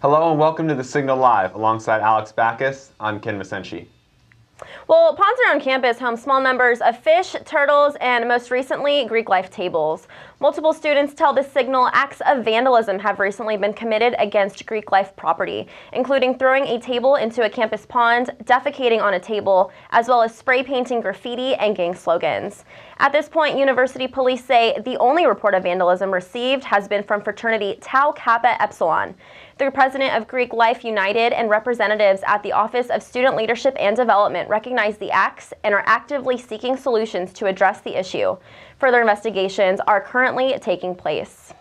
Hello and welcome to The Signal Live. Alongside Alex Backus, I'm Ken Masenchi. Well, ponds around campus home small numbers of fish, turtles, and most recently, Greek life tables. Multiple students tell The Signal acts of vandalism have recently been committed against Greek life property, including throwing a table into a campus pond, defecating on a table, as well as spray painting graffiti and gang slogans. At this point, university police say the only report of vandalism received has been from fraternity Tau Kappa Epsilon. The president of Greek Life United and representatives at the Office of Student Leadership and Development recognize the acts and are actively seeking solutions to address the issue. Further investigations are currently taking place.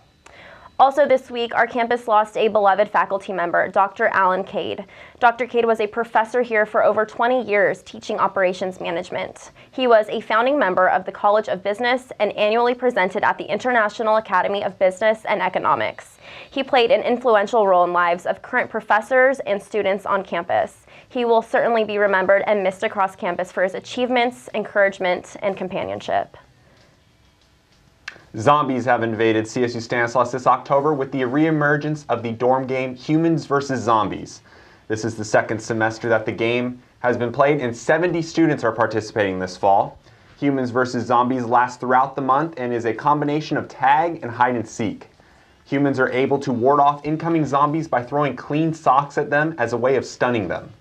Also this week, our campus lost a beloved faculty member, Dr. Alan Cade. Dr. Cade was a professor here for over 20 years teaching operations management. He was a founding member of the College of Business and annually presented at the International Academy of Business and Economics. He played an influential role in lives of current professors and students on campus. He will certainly be remembered and missed across campus for his achievements, encouragement, and companionship. Zombies have invaded CSU Stanislaus this October with the reemergence of the dorm game Humans vs. Zombies. This is the second semester that the game has been played and 70 students are participating this fall. Humans vs. Zombies lasts throughout the month and is a combination of tag and hide and seek. Humans are able to ward off incoming zombies by throwing clean socks at them as a way of stunning them.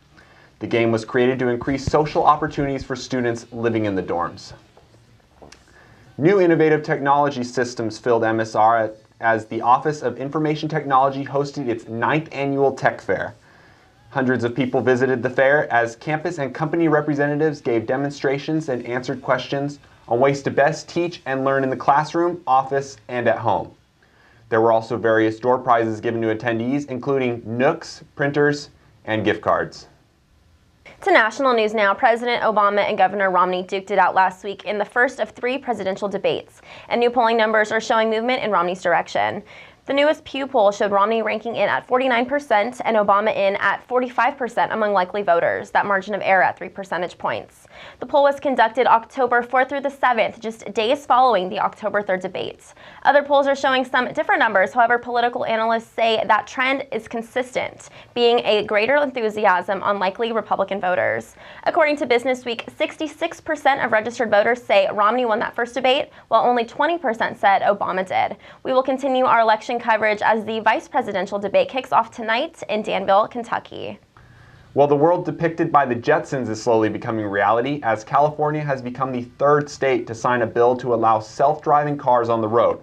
The game was created to increase social opportunities for students living in the dorms. New innovative technology systems filled MSR as the Office of Information Technology hosted its 9th annual Tech Fair. Hundreds of people visited the fair as campus and company representatives gave demonstrations and answered questions on ways to best teach and learn in the classroom, office, and at home. There were also various door prizes given to attendees, including Nooks, printers, and gift cards. To national news now, President Obama and Governor Romney duked it out last week in the first of 3 presidential debates, and new polling numbers are showing movement in Romney's direction. The newest Pew poll showed Romney ranking in at 49% and Obama in at 45% among likely voters, that margin of error at 3 percentage points. The poll was conducted October 4th through the 7th, just days following the October 3rd debates. Other polls are showing some different numbers, however, political analysts say that trend is consistent, being a greater enthusiasm on likely Republican voters. According to Business Week, 66% of registered voters say Romney won that first debate, while only 20% said Obama did. We will continue our election coverage as the vice presidential debate kicks off tonight in Danville, Kentucky. Well, the world depicted by the Jetsons is slowly becoming reality as California has become the 3rd state to sign a bill to allow self-driving cars on the road.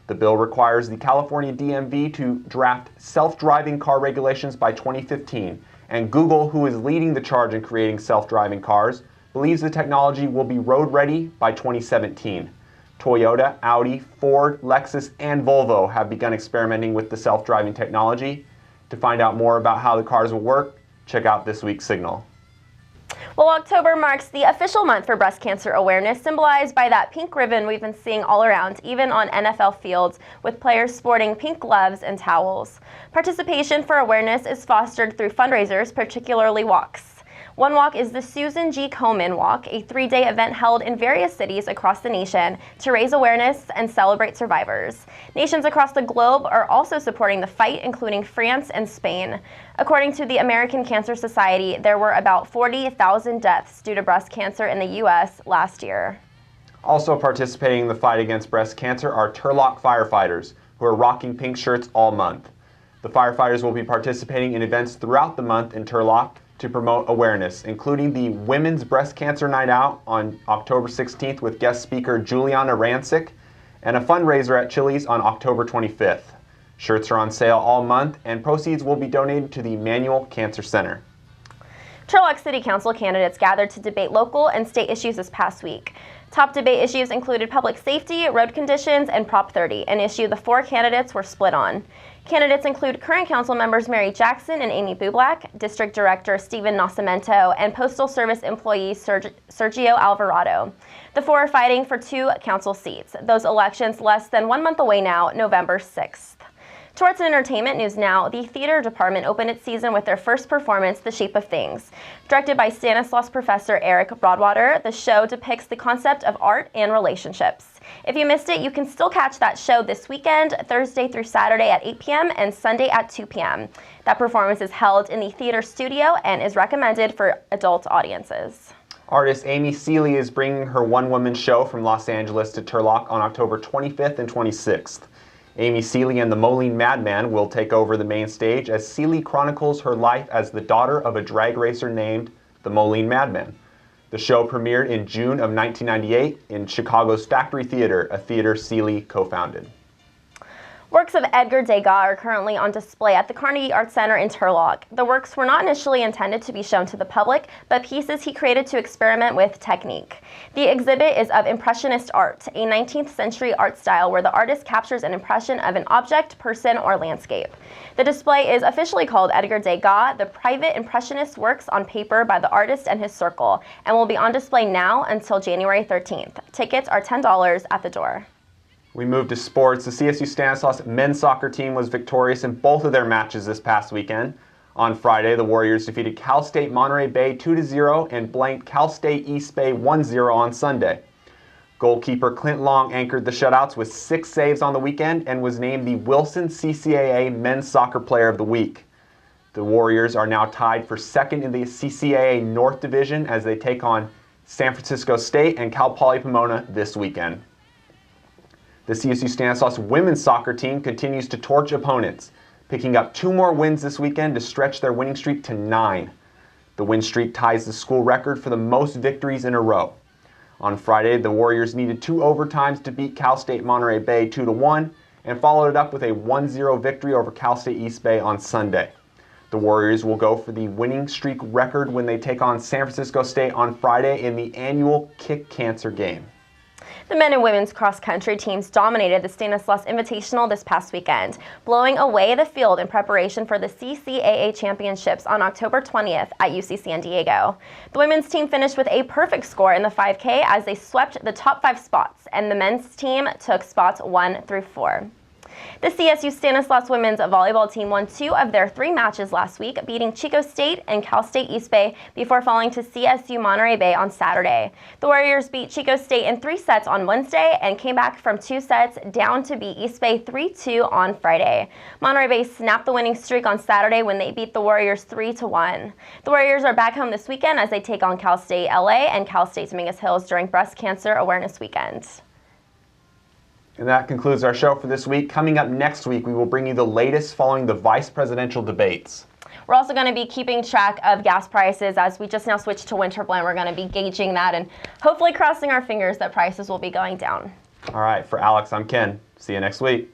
The bill requires the California DMV to draft self-driving car regulations by 2015, and Google, who is leading the charge in creating self-driving cars, believes the technology will be road-ready by 2017. Toyota, Audi, Ford, Lexus, and Volvo have begun experimenting with the self-driving technology. To find out more about how the cars will work, check out this week's Signal. Well, October marks the official month for breast cancer awareness, symbolized by that pink ribbon we've been seeing all around, even on NFL fields, with players sporting pink gloves and towels. Participation for awareness is fostered through fundraisers, particularly walks. One walk is the Susan G. Komen Walk, a 3-day event held in various cities across the nation to raise awareness and celebrate survivors. Nations across the globe are also supporting the fight, including France and Spain. According to the American Cancer Society, there were about 40,000 deaths due to breast cancer in the U.S. last year. Also participating in the fight against breast cancer are Turlock firefighters, who are rocking pink shirts all month. The firefighters will be participating in events throughout the month in Turlock to promote awareness, including the Women's Breast Cancer Night Out on October 16th with guest speaker Juliana Rancic, and a fundraiser at Chili's on October 25th. Shirts are on sale all month, and proceeds will be donated to the Manual Cancer Center. Turlock City Council candidates gathered to debate local and state issues this past week. Top debate issues included public safety, road conditions, and Prop 30, an issue the 4 candidates were split on. Candidates include current council members Mary Jackson and Amy Bublak, District Director Stephen Nascimento, and Postal Service employee Sergio Alvarado. The 4 are fighting for 2 council seats. Those elections less than 1 month away now, November 6th. Towards entertainment news now, the theater department opened its season with their first performance, The Shape of Things. Directed by Stanislaus professor Eric Broadwater, the show depicts the concept of art and relationships. If you missed it, you can still catch that show this weekend, Thursday through Saturday at 8 p.m. and Sunday at 2 p.m. That performance is held in the theater studio and is recommended for adult audiences. Artist Amy Seeley is bringing her one-woman show from Los Angeles to Turlock on October 25th and 26th. Amy Seeley and the Moline Madman will take over the main stage as Seeley chronicles her life as the daughter of a drag racer named the Moline Madman. The show premiered in June of 1998 in Chicago's Factory Theater, a theater Seeley co-founded. Works of Edgar Degas are currently on display at the Carnegie Art Center in Turlock. The works were not initially intended to be shown to the public, but pieces he created to experiment with technique. The exhibit is of Impressionist art, a 19th century art style where the artist captures an impression of an object, person, or landscape. The display is officially called Edgar Degas, the private Impressionist works on paper by the artist and his circle, and will be on display now until January 13th. Tickets are $10 at the door. We move to sports. The CSU Stanislaus men's soccer team was victorious in both of their matches this past weekend. On Friday, the Warriors defeated Cal State Monterey Bay 2-0 and blanked Cal State East Bay 1-0 on Sunday. Goalkeeper Clint Long anchored the shutouts with 6 saves on the weekend and was named the Wilson CCAA Men's Soccer Player of the Week. The Warriors are now tied for second in the CCAA North Division as they take on San Francisco State and Cal Poly Pomona this weekend. The CSU Stanislaus women's soccer team continues to torch opponents, picking up 2 more wins this weekend to stretch their winning streak to 9. The win streak ties the school record for the most victories in a row. On Friday, the Warriors needed 2 overtimes to beat Cal State Monterey Bay 2-1 and followed it up with a 1-0 victory over Cal State East Bay on Sunday. The Warriors will go for the winning streak record when they take on San Francisco State on Friday in the annual Kick Cancer game. The men and women's cross-country teams dominated the Stanislaus Invitational this past weekend, blowing away the field in preparation for the CCAA Championships on October 20th at UC San Diego. The women's team finished with a perfect score in the 5K as they swept the top 5 spots, and the men's team took spots 1 through 4. The CSU Stanislaus women's volleyball team won 2 of their 3 matches last week, beating Chico State and Cal State East Bay before falling to CSU Monterey Bay on Saturday. The Warriors beat Chico State in 3 sets on Wednesday and came back from 2 sets down to beat East Bay 3-2 on Friday. Monterey Bay snapped the winning streak on Saturday when they beat the Warriors 3-1. The Warriors are back home this weekend as they take on Cal State LA and Cal State Dominguez Hills during Breast Cancer Awareness Weekend. And that concludes our show for this week. Coming up next week, we will bring you the latest following the vice presidential debates. We're also going to be keeping track of gas prices as we just now switched to winter blend. We're going to be gauging that and hopefully crossing our fingers that prices will be going down. All right, for Alex, I'm Ken. See you next week.